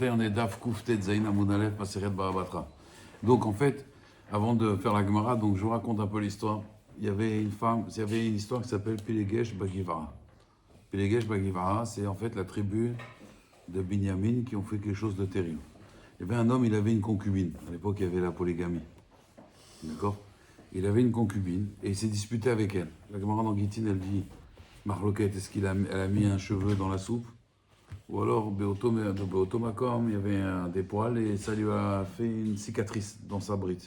On est Daf Kouftet Zaina Mounalef Maseret Barabatra. Donc en fait, avant de faire la Gemara, donc je vous raconte un peu l'histoire. Il y avait une histoire qui s'appelle Pilegesh Bagivara. Pilegesh Bagivara, c'est en fait la tribu de Binyamin qui ont fait quelque chose de terrible. Il y avait un homme, il avait une concubine. À l'époque, il y avait la polygamie. D'accord? Il avait une concubine et il s'est disputé avec elle. La Gemara dans Gittin, elle dit Marloquette, est-ce qu'elle a mis un cheveu dans la soupe? Ou alors, Beotomakom, il y avait des poils et ça lui a fait une cicatrice dans sa bride.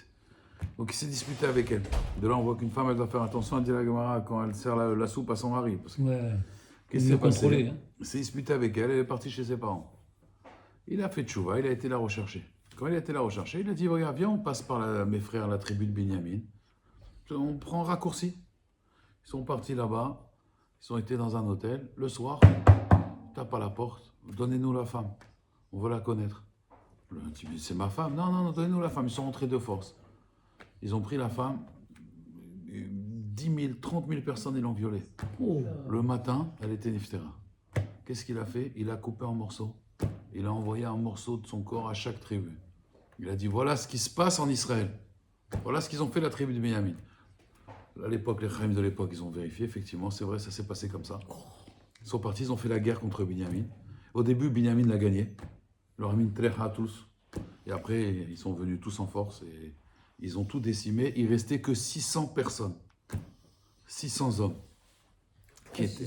Donc il s'est disputé avec elle. De là, on voit qu'une femme, elle doit faire attention à dire la Gemara quand elle sert la soupe à son mari. Parce que, qu'est-ce qui s'est passé? Il s'est disputé avec elle, elle est partie chez ses parents. Il a fait tchouva, il a été la rechercher. Quand il a été la rechercher, il a dit, regarde, viens, on passe par mes frères, la tribu de Binyamin. On prend un raccourci. Ils sont partis là-bas, ils ont été dans un hôtel. Le soir, tape à la porte, donnez-nous la femme, on veut la connaître. Le type dit, c'est ma femme. Non, donnez-nous la femme. Ils sont rentrés de force. Ils ont pris la femme, 10 000, 30 000 personnes, ils l'ont violée. Oh. Le matin, elle était niftera. Qu'est-ce qu'il a fait? Il a coupé en morceaux. Il a envoyé un morceau de son corps à chaque tribu. Il a dit, voilà ce qui se passe en Israël. Voilà ce qu'ils ont fait la tribu de Binyamin. À l'époque, les Chaim de l'époque, ils ont vérifié, effectivement, c'est vrai, ça s'est passé comme ça. Ils sont partis, ils ont fait la guerre contre Binyamin. Au début, Binyamin l'a gagné. Ils leur a mis une tréha tous. Et après, ils sont venus tous en force et ils ont tout décimé. Il restait que 600 personnes. 600 hommes. Qui étaient...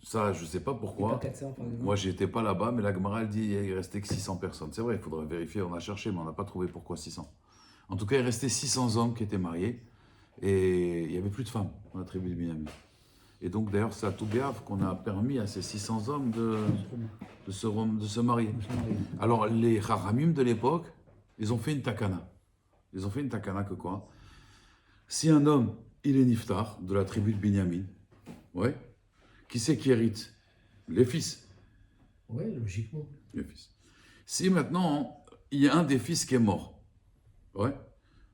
Ça, je ne sais pas pourquoi. 400, par exemple. Moi, je n'étais pas là-bas, mais la Gemara, elle dit qu'il restait que 600 personnes. C'est vrai, il faudrait vérifier. On a cherché, mais on n'a pas trouvé pourquoi 600. En tout cas, il restait 600 hommes qui étaient mariés. Et il n'y avait plus de femmes dans la tribu de Binyamin. Et donc, d'ailleurs, c'est à Toubiav qu'on a permis à ces 600 hommes de se marier. Alors, les Haramim de l'époque, ils ont fait une takana. Ils ont fait une takana que quoi? Si un homme, il est niftar, de la tribu de Binyamin, ouais, qui c'est qui hérite? Les fils. Oui, logiquement. Les fils. Si maintenant, il y a un des fils qui est mort, ouais,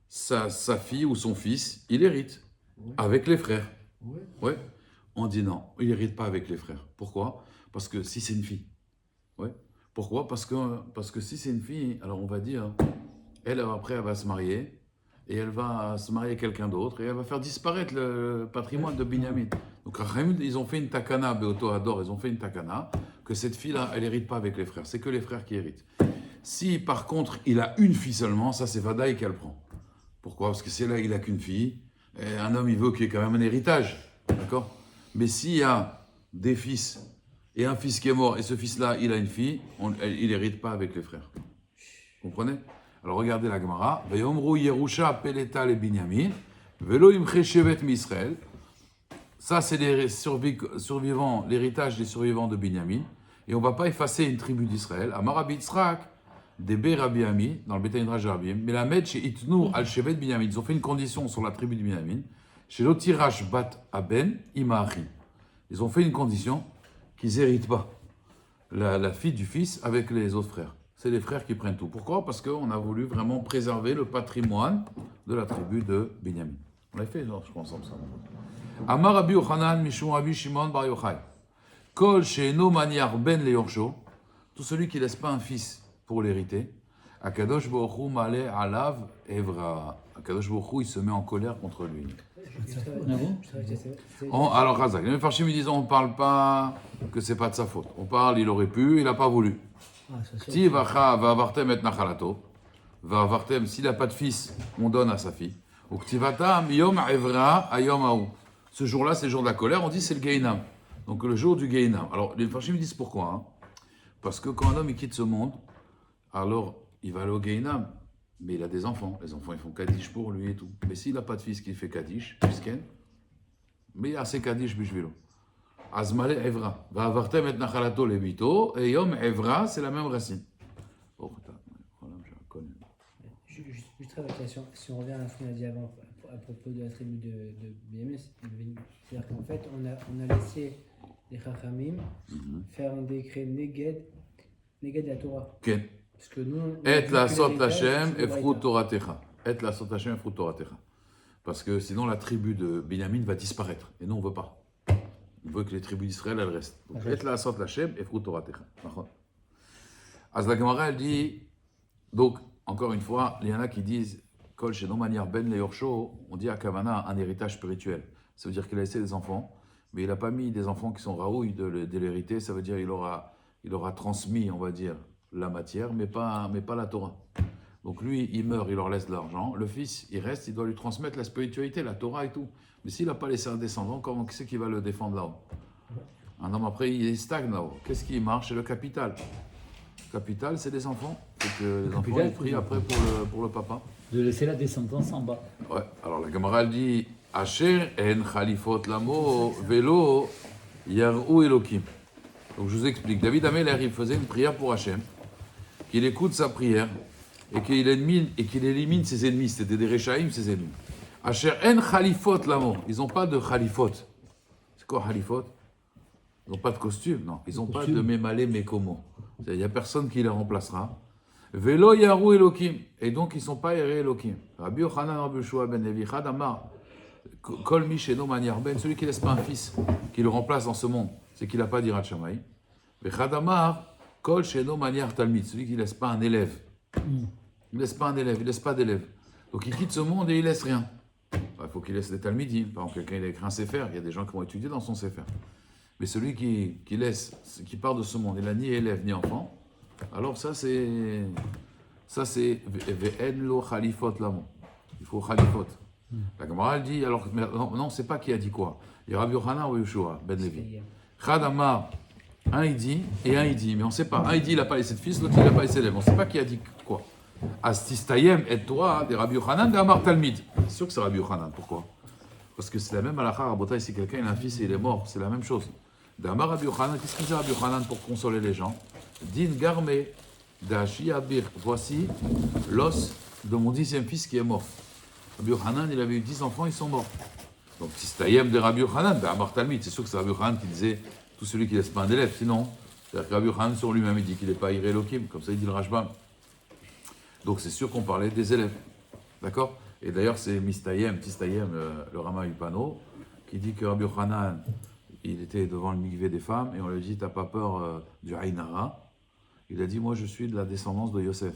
sa fille ou son fils, il hérite, ouais, avec les frères. Ouais. Ouais. On dit non, il n'hérite pas avec les frères. Pourquoi? Parce que si c'est une fille. Ouais. Pourquoi? Parce que si c'est une fille, alors on va dire, elle après elle va se marier, et elle va se marier avec quelqu'un d'autre, et elle va faire disparaître le patrimoine de Binyamin. Donc ils ont fait une takana, Beoto Ador, ils ont fait une takana, que cette fille-là, elle n'hérite pas avec les frères. C'est que les frères qui héritent. Si par contre, il a une fille seulement, ça c'est Vadaï qu'elle prend. Pourquoi? Parce que c'est là, il n'a qu'une fille, et un homme, il veut qu'il y ait quand même un héritage. D'accord? Mais s'il y a des fils et un fils qui est mort et ce fils-là, il a une fille, il n'hérite pas avec les frères. Vous comprenez? Alors regardez la Gemara. Vayomru Yerusha Peleta le Binyamin, Velo Imche Shevet Misraël. Ça, c'est les survivants, l'héritage des survivants de Binyamin. Et on ne va pas effacer une tribu d'Israël. Amar Rabbi Yitzhak, Debe Rabbi Ami, dans le Beit Midrash Rabbi, mais la Med chez Itnu al Shevet Binyamin. Ils ont fait une condition sur la tribu de Binyamin. Chez l'Otirash Bat Aben Imachi. Ils ont fait une condition qu'ils n'héritent pas la fille du fils avec les autres frères. C'est les frères qui prennent tout. Pourquoi? Parce qu'on a voulu vraiment préserver le patrimoine de la tribu de Binyamin. On l'a fait, je pense, ensemble. Amar Rabbi Yochanan Mishum Rabbi Shimon Bar Yochai. Kol she'eno maniar ben leyorsho. Tout celui qui ne laisse pas un fils pour l'hériter. Akadosh Baruch Hu ma'ale alav evra. Akadosh Baruch Hu, il se met en colère contre lui. Alors, Razak, les Mefarshim ils disent on ne parle pas que c'est pas de sa faute. On parle, il aurait pu, il n'a pas voulu. Si Vavartem et Nachalato, Vavartem, s'il n'a pas de fils, on donne à sa fille. Ou Ktivatam Yom Evra Ayom Aou. Ce jour-là, c'est le jour de la colère, on dit c'est le Gehinam. Donc le jour du Gehinam. Alors, les Mefarshim disent pourquoi, hein? Parce que quand un homme il quitte ce monde, alors il va aller au Gehinam. Mais il a des enfants. Les enfants, ils font Kaddish pour lui et tout. Mais s'il n'a pas de fils qui fait Kaddish, Misken, mais il y a assez Kaddish Bishvilo. Azmale Evra. Va avartem et nachalato levito. Et Yom Evra, c'est la même racine. Oh, putain, voilà, je la connais. Juste avec la si on revient à ce qu'on a dit avant à propos de la tribu de BMS, c'est-à-dire qu'en fait, on a laissé les Chachamim faire un décret Neged la Torah. Ok. Parce que nous, Et la sot Hashem et frut Toratecha. Et la sot Hashem et frut Toratecha. Parce que sinon la tribu de Binyamin va disparaître. Et nous on ne veut pas. On veut que les tribus d'Israël elles restent. Donc et la sot Hashem et frut Toratecha. As la Gemara, elle dit, donc, encore une fois, il y en a qui disent, Kol Sheno Maniar Ben Leorsho, on dit à Kavana un héritage spirituel. Ça veut dire qu'il a laissé des enfants, mais il n'a pas mis des enfants qui sont raouilles de l'hériter. Ça veut dire qu'il aura transmis, on va dire, la matière, mais pas la Torah. Donc lui, il meurt, il leur laisse de l'argent. Le fils, il reste, il doit lui transmettre la spiritualité, la Torah et tout. Mais s'il n'a pas laissé un descendant, comment qui c'est qui va le défendre là-haut? Un homme après, il stagne là-haut. Qu'est-ce qui marche? C'est le capital. Le capital, c'est des enfants. Faut que les enfants ils prient après pour le papa. De laisser la descendance en bas. Ouais. Alors la Gemara elle dit Asher en khalifot lamo velo yarou elokim. Donc je vous explique. David Ameler, il faisait une prière pour Hachem, qu'il écoute sa prière et qu'il élimine ses ennemis. C'était des Réchaïm, ses ennemis. Asher en khalifot lamo. Ils n'ont pas de khalifot. C'est quoi khalifot? Ils n'ont pas de costume, non. Ils n'ont pas de mémalé mékomo. Il n'y a personne qui les remplacera. Velo yarou elokim. Et donc ils ne sont pas errés elokim. Rabbi Yochanan Rabbi Yoshua ben Levi Chadamar Kol mi sheno maniar ben, celui qui ne laisse pas un fils qui le remplace dans ce monde, c'est qu'il n'a pas d'Irat Shamaï. Vechadamar Kol sheno maniar talmid, celui qui ne laisse pas un élève. Il ne laisse pas un élève, il ne laisse pas d'élève. Donc il quitte ce monde et il ne laisse rien. Il faut qu'il laisse des talmidim. Par exemple, quelqu'un il a écrit un sefer, il y a des gens qui vont étudier dans son sefer. Mais celui qui part de ce monde, il n'a ni élève ni enfant, alors ça c'est ve'en lo khalifot lamo. Il faut khalifot. La Gemara elle dit, alors non, c'est pas qui a dit quoi. Il y a Rabbi Yochanan ou Yoshua ben Levi. Chad Amar, un il dit et un il dit, mais on ne sait pas. Un il dit il n'a pas laissé de fils, l'autre il n'a pas laissé d'élève. On ne sait pas qui a dit quoi. Astistayem et Torah de Rabbi Yochanan de Amar Talmid. C'est sûr que c'est Rabbi Yochanan. Pourquoi? Parce que c'est la même halakha, Rabotai, si quelqu'un il a un fils et il est mort, c'est la même chose. D'Amar Rabbi Yochanan, qu'est-ce qu'il dit Rabbi Yochanan pour consoler les gens? Din Garme d'Ashi Abir. Voici l'os de mon 10e fils qui est mort. Rabbi Yochanan, il avait eu 10 enfants, ils sont morts. Donc, Tistayem de Rabbi Yochanan, d'Amar Talmid. C'est sûr que c'est Rabbi Yochanan qui disait tout celui qui laisse pas un élève. Sinon, c'est-à-dire que Rabbi Yochanan sur lui-même, il dit qu'il n'est pas Iré Elohim. Comme ça, il dit le Rashbam. Donc, c'est sûr qu'on parlait des élèves. D'accord? Et d'ailleurs, c'est Tistayem, le Rama Upano, qui dit que Rabbi Yochanan, il était devant le mikvé des femmes et on lui a dit, t'as pas peur du Haïnara? Il a dit, moi je suis de la descendance de Yosef.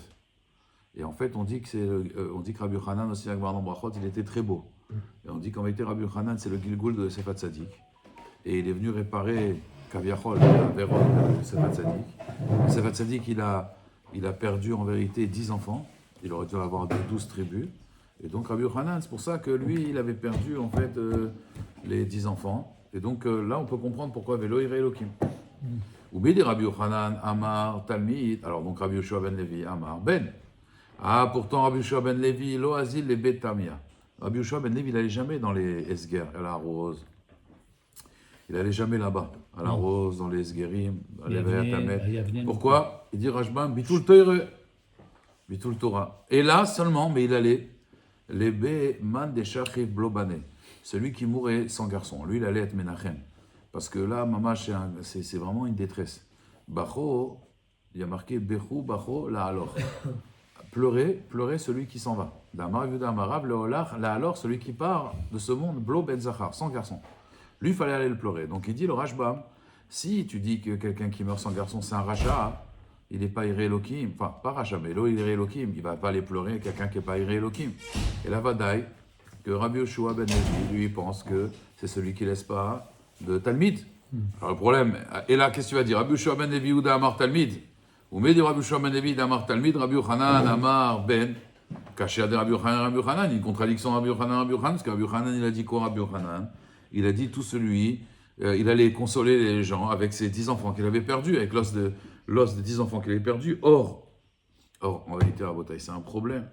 Et en fait, on dit que Rabbi Yochanan aussi, il était très beau. Et on dit qu'en vérité, Rabbi Yochanan, c'est le Gilgul de Yosef Hatzadik. Et il est venu réparer Kaviachol, la Vérone de Yosef Hatzadik. Yosef Hatzadik, il a perdu en vérité 10 enfants. Il aurait dû avoir 12 tribus. Et donc Rabbi Yochanan, c'est pour ça que lui, il avait perdu en fait les 10 enfants. Et donc là, on peut comprendre pourquoi Velo Iré Elohim. Ou bien Rabbi Yochanan, Amar, Talmid. Alors donc Rabbi Yoshua ben Levi, Amar, Ben. Ah, pourtant Rabbi Yoshua ben Levi, Lo Azil, les Betamia. Rabbi Yoshua ben Levi, il n'allait jamais dans les Esger, à la Rose. Il n'allait jamais là-bas, à la Rose, dans les Esgerim, dans les Veyatamet. Pourquoi? Il dit Rashbam, Bitul Teure, Bitul Torah. Et là seulement, mais il allait, les Be Man de Shachif Blobane. Celui qui mourait sans garçon, lui il allait être Menachem. Parce que là, Mamash, c'est vraiment une détresse. Bacho, il y a marqué Bechu, Bacho, la alors. Pleurer celui qui s'en va. Damar, Yudamarav, le Olach, la alors, celui qui part de ce monde, Blo Ben Zachar, sans garçon. Lui, il fallait aller le pleurer. Donc il dit le Rashbam, si tu dis que quelqu'un qui meurt sans garçon, c'est un Racha, il n'est pas Iré Elohim, enfin, pas Racha, mais il est Iré Elohim, il ne va pas aller pleurer quelqu'un qui n'est pas Iré Elohim. Et là, Vadaï, que Rabbi Yoshua ben Levi, lui, il pense que c'est celui qui ne laisse pas de Talmid. Alors le problème, et là, qu'est-ce que tu vas dire? Rabbi Yoshua ben Levi ou d'Amar Talmid? Ou mais dit Rabbi Yoshua ben Levi d'Amar Talmid, Rabbi Yochanan, Amar Ben, caché à Rabbi Yochanan, une contradiction Rabbi Yochanan, parce que Rabbi Yochanan, il a dit quoi Rabbi Yochanan? Il a dit tout celui, il allait consoler les gens avec ses 10 enfants qu'il avait perdus, avec l'os de 10 enfants qu'il avait perdus. Or, en réalité, Rabotai, c'est un problème.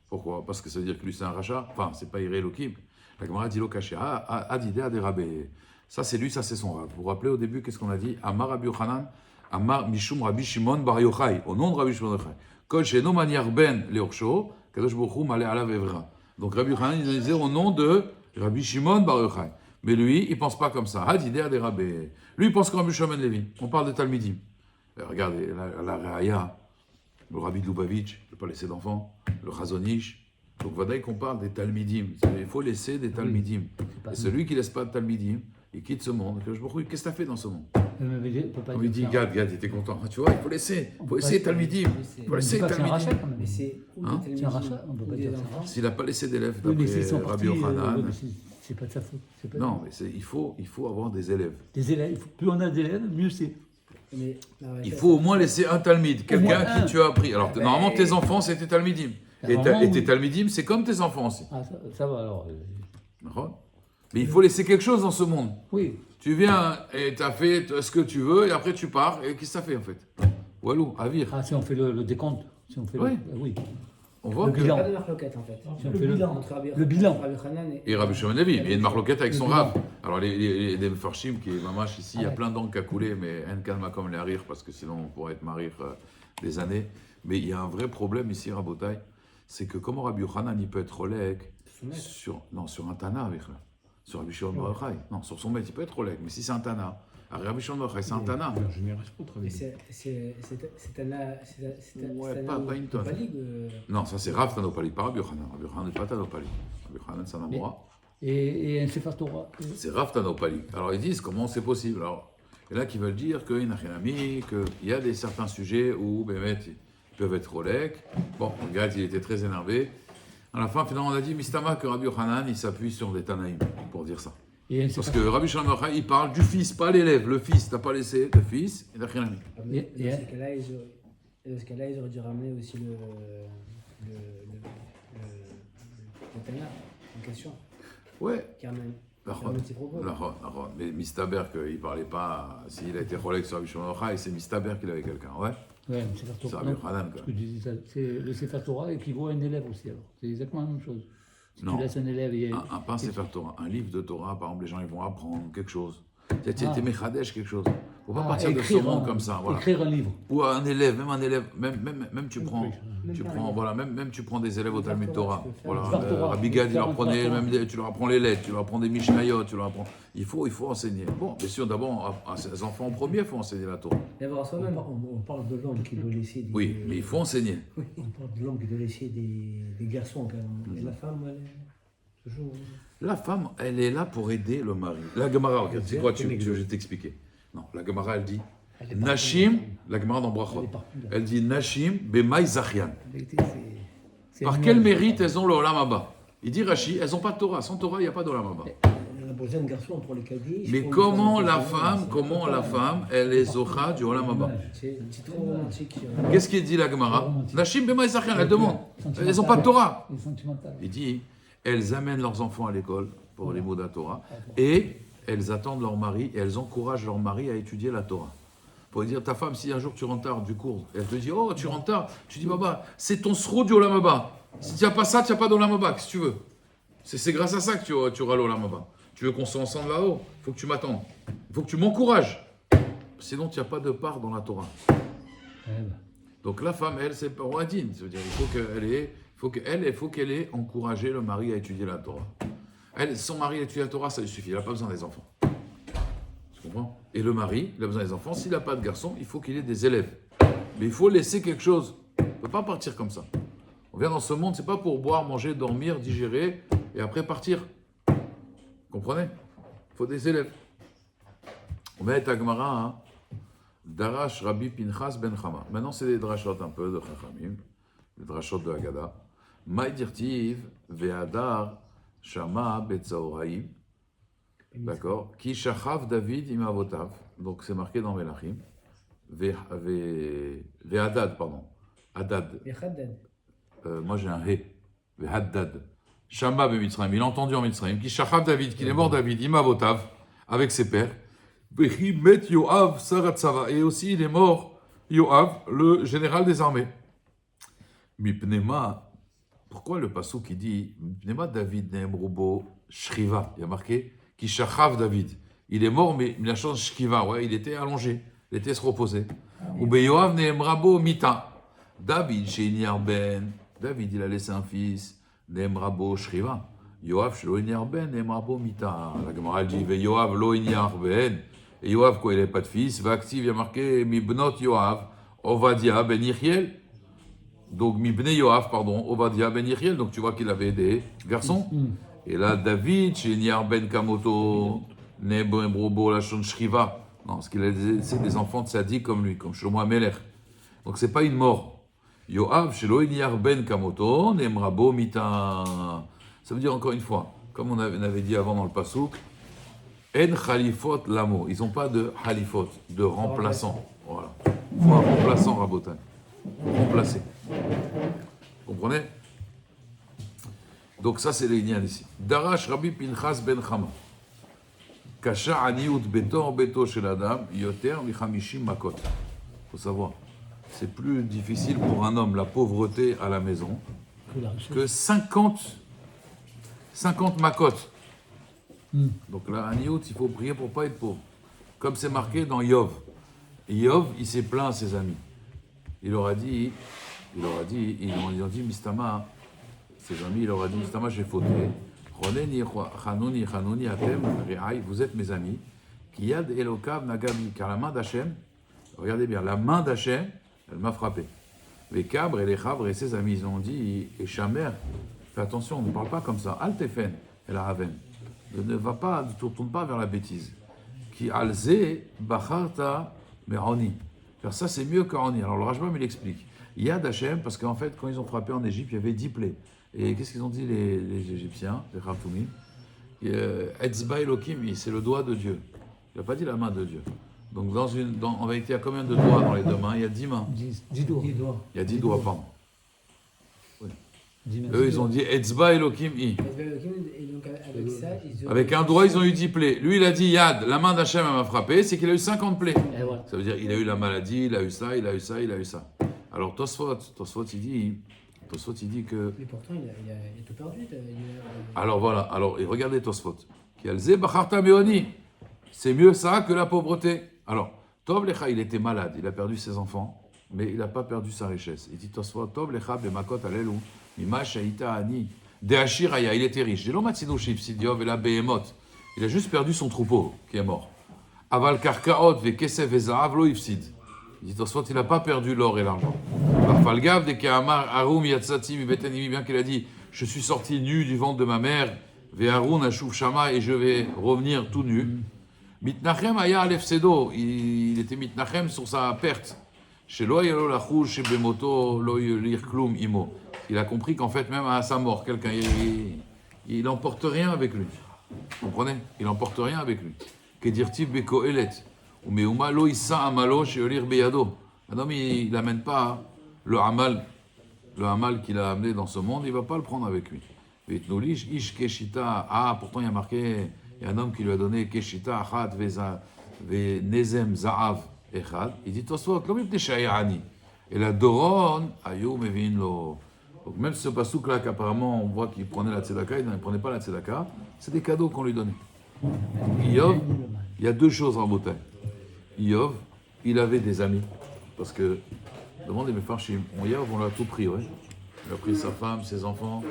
Pourquoi? Parce que ça veut dire que lui c'est un rachat, enfin c'est pas Iré Elohim. La Gemara dit Lokaché, Adidé Adérabé. Ça c'est lui, ça c'est son rab. Vous vous rappelez au début, qu'est-ce qu'on a dit? Amar Rabbi Yochanan, Amar Mishum Rabbi Shimon Bar Yochai, au nom de Rabbi Shimon Bar Yochai. Kol Sheno Maniar Ben Leorsho, Kadosh Baruch Hu Malé Alav Evra. Donc Rabbi Yochanan, il disait au nom de Rabbi Shimon Bar Yochai. Mais lui, il pense pas comme ça. Adidé Adérabé. Lui, il pense comme Rabbi Shimon Levi. On parle de Talmidim. Regardez, la Raya, le Rabbi de Lubavitch, il n'a pas laissé d'enfants, le Chazonish. Donc, Vadaï qu'on parle des Talmidim. Il faut laisser des Talmidim. Et celui qui ne laisse pas de Talmidim, il quitte ce monde. Qu'est-ce que tu as fait dans ce monde? On peut pas On lui dit, dire ça. Gad, t'es content. Tu vois, il faut laisser. Il faut laisser Talmidim. Il faut On laisser dit pas que c'est un Talmidim. rachat quand même. Mais c'est ou Hein des C'est un Talmidim rachat, on peut ou pas des dire ça. enfants. S'il n'a pas laissé d'élèves, Oui, mais s'ils d'après sont Rabbi partis, Yochanan. mais c'est pas de sa faute. C'est pas Non, mais il faut avoir des élèves. Des élèves, plus on a d'élèves, mieux c'est. Mais, non, ouais, Il ça, faut au moins laisser un Talmid, quelqu'un moins un. qui tu as appris. Alors, Ben, normalement, tes enfants, c'était Talmidim. Et Normalement, tes oui. Talmidim, c'est comme tes enfants aussi. Ah, ça va alors. D'accord. Mais il faut laisser quelque chose dans ce monde. Oui. Tu viens et tu as fait ce que tu veux, et après tu pars, et qu'est-ce que ça fait en fait? Walou, à vire. Ah, si on fait le décompte. Si on fait Oui. oui. On voit Le que. il n'y a bilan. pas de marloquette en fait. Si on fait le Entre Rabbi Le bilan. Rabbi Hanan Et Rabbi Shimon Levi, il y a une marloquette avec son Le rab. Alors les Mefarshim qui est mamash ici, il y a Ouais. plein d'encre qui a coulé, mais en calma comme les rire, parce que sinon on pourrait être marir des années. Mais il y a un vrai problème ici, Rabotai, c'est que comment Rabbi Yochanan il peut être relègue sur un Tana avec là, sur Rabbi Shimon Bar Yochai. Non, sur son maître il peut être relègue, mais si c'est un Tana, alors Rabbi Shimon Bar Yochai c'est un Tana. En général, c'est pas très Mais bien. c'est un Ouais, pas une tonne. ligue. Non, ça c'est Rav Tanopalik, pas Rabbi Yochanan. Rabbi Yochanan n'est pas Tanopalik. Rabbi Yochanan c'est un Amora. Et un Sefer Torah. C'est Rav Tanopalik. Alors ils disent comment c'est possible. Alors, il y en a qui veulent dire qu'il n'a rien mis, qu'il y a certains sujets où Bémet, ils peuvent être Rolek. Bon, regarde, il était très énervé. À la fin, finalement, on a dit Mistama que Rabbi Yochanan, il s'appuie sur des Tanaïm pour dire ça. Et un Parce Sefer que Rabbi Shimon Bar Yochai, il parle du fils, pas l'élève. Le fils, t'as pas laissé le fils, il n'a rien mis. Dans Et- ce cas-là, ils auraient dû ramener aussi le Tana en question. Ouais, Qui ramène Lahon. ses propos. Lahon. Mais Mistaber, qu'il ne parlait pas, s'il a été Rolek sur Rabbi Shimon Bar Yochai, c'est Mistaber qu'il avait quelqu'un. Ouais, Ouais, un Sefer c'est Torah. Rabbi Non, Yochanan. ce que je disais, ça, c'est le Sefer Torah équivaut à un élève aussi. Alors. C'est exactement la même chose. Si Non. tu laisses un élève et Un pas Sefer Torah, un livre de Torah, par exemple, les gens ils vont apprendre quelque chose. Tu Ah. es Mechadesh quelque chose. Faut pas partir de ce écrire monde un- comme ça. Voilà. Écrire un livre. Ou un élève, même tu prends, Même tu pas prends, un voilà, même tu prends des élèves au Sefer Talmud Torah, Torah. tu peux faire Voilà, un Sefer Torah. Rabbi Gad, il Faire leur un prenait, Sefer Torah. tu leur apprends les lettres, tu leur apprends des Mishnayot, tu leur apprends. Il faut enseigner. Bon, bien sûr, d'abord, à ses enfants en premier, il faut enseigner la Torah. D'abord à soi-même. On parle de l'homme qui doit laisser des, Oui, mais il faut enseigner. on parle de l'homme qui doit laisser des garçons quand même. Et la femme, elle est toujours. La femme, elle est là pour aider le mari. La Gemara, regarde, c'est quoi, je vais t'expliquer. Non, la Gemara, elle dit Elle est partout. Nashim, la Gemara dans Elle Brachot, est partout, là. elle dit Nashim bemaï zachian. En vérité, c'est Par un quel nuage. mérite elles ont le Olam Haba? Il dit Rashi, elles n'ont pas de Torah. Sans Torah, il n'y a pas d'Olam Haba. On a besoin de garçons pour les caddies. Mais comment la femme, elle est Zocha du Olam Haba? C'est trop romantique. Qu'est-ce qu'il dit la Gemara? Nashim bemaï zachian, elle demande. Elles n'ont pas de Torah. Et sentimental. Il dit, elles amènent leurs enfants à l'école pour les mots de la Torah et elles attendent leur mari et elles encouragent leur mari à étudier la Torah. Pour dire, ta femme, si un jour tu rentres tard du cours, elle te dit, oh, tu rentres tard, tu dis, Baba, c'est ton sro du Olam Haba. Si tu n'as pas ça, tu n'as pas d'Olam Haba, qu'est-ce que tu veux? C'est grâce à ça que tu auras l'Olam Haba. Tu veux qu'on soit ensemble là-haut? Il faut que tu m'attendes. Il faut que tu m'encourages. Sinon, tu n'as pas de part dans la Torah. Ouais, bah. Donc la femme, elle, c'est pas Wadine. Ça veut dire, il faut qu'elle ait encouragé le mari à étudier la Torah. Elle, son mari étudie la Torah, ça lui suffit. Il n'a pas besoin des enfants. Tu comprends? Et le mari, il a besoin des enfants. S'il n'a pas de garçon, il faut qu'il ait des élèves. Mais il faut laisser quelque chose. On ne peut pas partir comme ça. On vient dans ce monde, c'est pas pour boire, manger, dormir, digérer et après partir. Comprenez? Il faut des élèves. On met à Gemara, hein? Darash Rabbi Pinchas ben Chama. Maintenant, c'est des drashot un peu de Chachamim, des drashot de Haggadah. Maïdirtiv ve'adar shama betzaoraim. D'accord? Ki shachav David im avotav. Donc, c'est marqué dans Melachim. Ve'adad, pardon. Hadad. Et Haddad. Moi, j'ai un he. Ve'haddad. Shama ben Mitzrayim. Il a entendu en Mitzrayim. Ki shachav David, qu'il est mort David im avotav, avec ses pères. Vechi met Yoav Saratsava. Et aussi, il est mort, Yoav, le général des armées. Mipnema, pourquoi le passou qui dit Mipnema David Neemrubo Shriva? Il y a marqué qui shachav David. Il est mort, mais il a changé Shriva. Ouais, il était allongé, il était se reposer. Ou Yoav Neemrabo Mita. David, chez Ben. David, il a laissé un fils, Neemrabo Shriva. Yoav, chez Loiniar Ben, Neemrabo Mita. La Gemara dit Yoav Loiniar Ben. Et Yoav, quoi, il n'avait pas de fils, va active, il y a marqué Mibnot Yoav, Ovadia ben Yechiel. Donc Mibne Yoav, pardon, Ovadia ben Yechiel. Donc tu vois qu'il avait des garçons. Et là, David, chez Niar ben Kamoto, Nebrobo Lachon Shriva. Non, parce qu'il a laissé des enfants tzaddik comme lui, comme Shlomo HaMelech. Donc c'est pas une mort. Yoav, Shelo Eliar Ben Kamoto, Nemrabo Mita. Ça veut dire encore une fois, comme on avait dit avant dans le Passouk, En Khalifot Lamo. Ils n'ont pas de Khalifot, de remplaçant. Voilà. Il faut un remplaçant, Rabotin. Remplacer. Vous comprenez? Donc ça, c'est les liens ici. Darash Rabbi Pinchas Ben Chama. Kasha Aniut Beto Beto Shel Adam, Yoter Michamishim Makot. Il faut savoir, c'est plus difficile pour un homme, la pauvreté à la maison, Que la richesse. que 50 makot. Donc là, Aniut, il faut prier pour ne pas être pauvre. Comme c'est marqué dans Yov. Yov, il s'est plaint à ses amis. Ils ont dit, Mistama, ses amis, il leur a dit, Mistama, j'ai fauté. Vous êtes mes amis. Kiyad Elokav Nagabi, car la main d'Hachem, regardez bien, la main d'Hachem, elle m'a frappé. Les cabres et les chabres et ses amis, ils ont dit, et Chamer, fais attention, ne parle pas comme ça. Altefen, et la Raven. Ne tourne pas vers la bêtise. Qui alze bacharta meroni. Faire ça, c'est mieux qu'Aroni. Alors le Rajbam, il explique. Yad Hashem, parce qu'en fait, quand ils ont frappé en Égypte, il y avait 10 plaies. Et qu'est-ce qu'ils ont dit, les Égyptiens, les Khartoumim? Etzba Elokim, c'est le doigt de Dieu. Il n'a pas dit la main de Dieu. Donc en vérité, il y a combien de doigts dans les deux mains? Il y a 10 mains. 10 doigts. Il y a 10 doigts, pardon. Oui. 10 Eux, ils ont dit Etzba Elokim I. Et donc avec ça, Avec un doigt, ils ont eu 10 plaies. Lui, il a dit Yad, la main d'Hachem m'a frappé, c'est qu'il a eu 50 plaies. Et voilà. Ça veut dire il a eu la maladie, il a eu ça, il a eu ça, il a eu ça. Alors Tosfot, il dit que... Mais pourtant, il a tout perdu. Alors voilà, et regardez Tosfot. Qui a le Bacharta Meoni. C'est mieux ça que la pauvreté. Alors, Tov Lecha, il était malade, il a perdu ses enfants, mais il n'a pas perdu sa richesse. Il dit Tosfot, Tov Lecha Bemakot Alelu, Mima Shaita Ani, Deachir Aya, il était riche. Delo Matsido Shipsidiov et la Behemoth. Il a juste perdu son troupeau qui est mort. Aval Karkaot ve Kesef ve Zahav lo Ifsid. Il dit Tosfot, il n'a pas perdu l'or et l'argent. Falgav de Kehamar Arum Yatsati mi Betenimi, bien qu'il a dit je suis sorti nu du ventre de ma mère, ve Harun Ashuv Shama, et je vais revenir tout nu. Mitnachem Aya Alef Sedo, il était Mitnachem sur sa perte. Chez Loyalo Lachouj, chez Bemoto, Loylir Klum Imo. Il a compris qu'en fait, même à sa mort, quelqu'un, il n'emporte rien avec lui. Vous comprenez? Il n'emporte rien avec lui. Kedirtiv Beko Elet. Ou Meuma Lo Issa Amalo, chez Olir Beyado. Un homme, il n'amène pas le Hamal qu'il a amené dans ce monde, il ne va pas le prendre avec lui. Vetnolish, Ish Keshita. Ah, pourtant, il y a marqué, il y a un homme qui lui a donné Keshita, Achad, Ve Nezem, Zaav, Echad. Il dit Tosfot, Lo Mipne Shayani. Et la Doron, Ayou Mevin Lo. Donc, même ce pasouk-là, qu'apparemment, on voit qu'il prenait la tzedaka, il ne prenait pas la tzedaka, c'est des cadeaux qu'on lui donnait. Iyov, il y a deux choses en beauté. Iyov, il avait des amis. Parce que, demandez mes frères, Iyov, on l'a tout pris, ouais. Il a pris sa femme, ses enfants,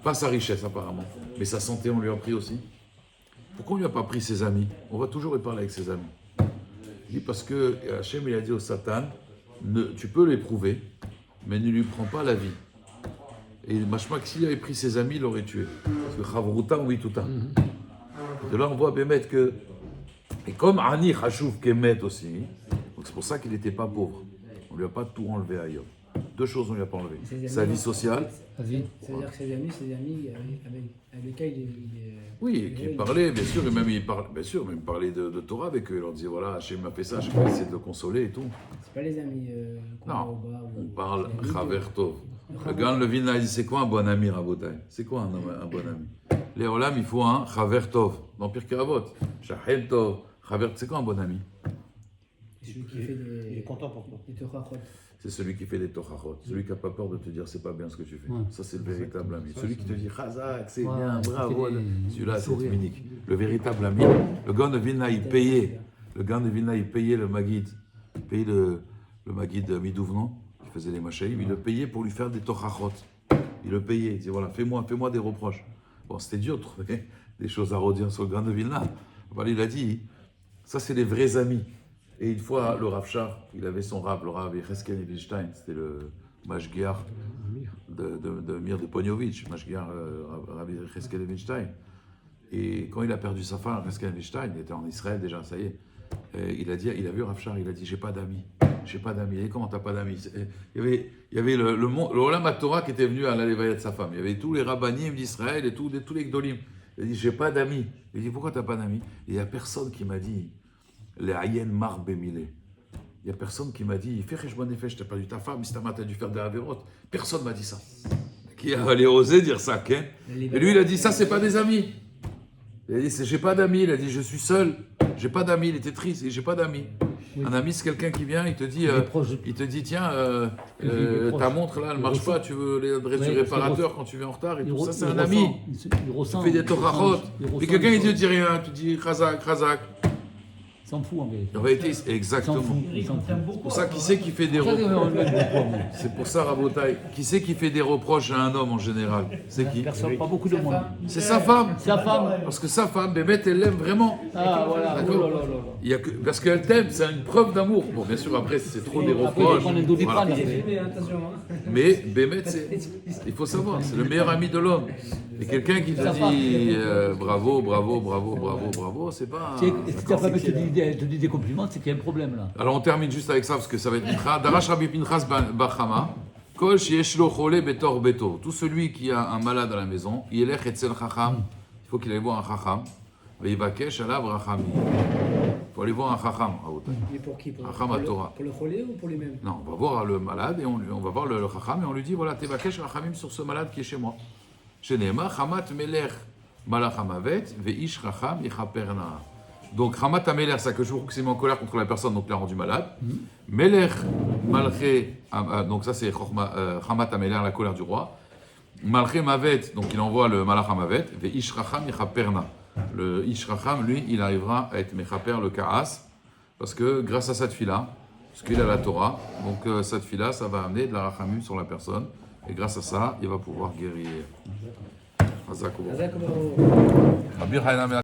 pas sa richesse apparemment, mais sa santé, on lui a pris aussi. Pourquoi on ne lui a pas pris ses amis? On va toujours y parler avec ses amis. Il dit parce que Hachem, il a dit au Satan, tu peux l'éprouver, mais ne lui prends pas la vie. Et Mashmak, s'il avait pris ses amis, il l'aurait tué. Parce que Chavruta, oui, tout un. De là, on voit Bémet que. Et comme Ani Chashuv Kemet aussi, donc c'est pour ça qu'il n'était pas pauvre. On ne lui a pas tout enlevé ailleurs. Deux choses on ne lui a pas enlevé. Sa vie sociale. Vas-y. C'est-à-dire que ses amis avec lesquels il est. Oui, qui parlait, bien sûr, et même il parlait de Torah avec eux. Il leur disait voilà, Hachem m'a fait ça, je vais essayer de le consoler et tout. C'est pas les amis qu'on Non, voit au bar. on parle Chaver Tov. Le gars le Vilna, il dit c'est quoi un bon ami, Rabotai? C'est quoi un bon ami? Les Olam, il faut un Chaver Tov. Dans Pirkei Avot, Shachem Tov, Chaver, c'est quoi un bon ami? Celui qui fait Il est des. content pour toi. Des torachot. C'est celui qui fait des tochachot, celui qui n'a pas peur de te dire c'est pas bien ce que tu fais. Ouais. Ça, c'est le véritable ami. Celui qui te dit Chazak, c'est Ouais, bien, bravo. qui fait des Celui-là, c'est sourires. unique. Le véritable ami. Le gars de Vilna, il payait. Le gars de Vilna, il payait le Maguid. Il payait le Maguid Midouvnon, qui faisait les machaïm. Il le payait pour lui faire des tochachot. Il le payait. Il disait voilà, fais-moi des reproches. Bon, c'était dur de trouver des choses à redire sur le gars de Vilna. Voilà, il a dit ça, c'est les vrais amis. Et une fois, le Rav Shach, il avait son Rav, le Rav Yecheskel Evinstein, c'était le Mashgiach de Mir de Ponyovitch, Mashgiach Rav Yecheskel Evinstein. Et quand il a perdu sa femme, Yecheskel Evinstein, il était en Israël déjà, ça y est. Et il a vu Rav Shar, il a dit, j'ai pas d'amis. J'ai pas d'amis. Et comment t'as pas d'amis? Il y avait le Olam HaTorah qui était venu à la Lévaïa de sa femme. Il y avait tous les rabbanim d'Israël et tous les gdolim. Il a dit, j'ai pas d'amis. Il dit, pourquoi t'as pas d'amis? Il y a personne qui m'a dit, les Ayen Mar Bemile. Il y a personne qui m'a dit, fais Cheshbon Nefesh, t'as perdu ta femme, Istama, t'as dû faire des Averot. Personne m'a dit ça. Qui allait oser dire ça, Ken? Et lui, il a dit, ça, c'est pas des amis. Il a dit, j'ai pas d'amis. Il a dit, je suis seul. J'ai pas d'amis. Il était triste. J'ai pas d'amis. Oui. Un ami, c'est quelqu'un qui vient, il te dit, tiens, ta montre là, elle marche pas, tu veux l'adresse du réparateur quand tu viens en retard et tout ça, c'est un ami. Il fait des torahot. Puis quelqu'un, il te dit rien, tu dis Khazak. Il s'en fout en vérité. En réalité, exactement. Il s'en fout. C'est pour ça, qui c'est qui fait des reproches? C'est pour ça, Rabotai, qui c'est qui fait des reproches à un homme en général? C'est qui? Personne, pas beaucoup de monde. C'est sa femme. Sa femme. Parce que sa femme, Bémet, elle l'aime vraiment. Ah voilà. D'accord. Oh là là là là. Il y a que, parce qu'elle t'aime, c'est une preuve d'amour. Bon, bien sûr, après, c'est trop des Après, reproches. on est Doliprane, Voilà. après. Mais attention, hein. Mais Bémet, il faut savoir, c'est le meilleur ami de l'homme. Et quelqu'un qui te dit bravo, c'est pas. Si ta femme te dit des compliments, c'est qu'il y a un problème là. Alors on termine juste avec ça parce que ça va être Mincha. Darash Rabbi Pinchas Bar Chama. Kol sheyesh lo chole betor beto. Tout celui qui a un malade à la maison, yelech etzel chacham. Il faut qu'il aille voir un chacham. Veyivakesh alav rachamim. Il faut aller voir un chacham. Mais pour qui? Chacham à Torah. Pour le cholé ou pour lui-même? Non, on va voir le malade et on va voir le chacham et on lui dit voilà, tevakesh rachamim sur ce malade qui est chez moi. Shenema chamat melech malach hamavet veish chacham yichaperna. Donc, Hamat Ameler, c'est que je vous s'est mis en colère contre la personne, donc l'a rendu malade. Melech Malché, donc ça c'est Hamat Ameler, la colère du roi. Malché Mavet, donc il envoie le Malach Hamavet. Ve Ishracham Yechaperna. Le Ishracham, lui, il arrivera à être Mechaper, le Kaas, parce que grâce à cette fille-là, parce qu'il a la Torah, donc cette fille-là, ça va amener de la Rachamim sur la personne, et grâce à ça, il va pouvoir guérir. Hazak Obo.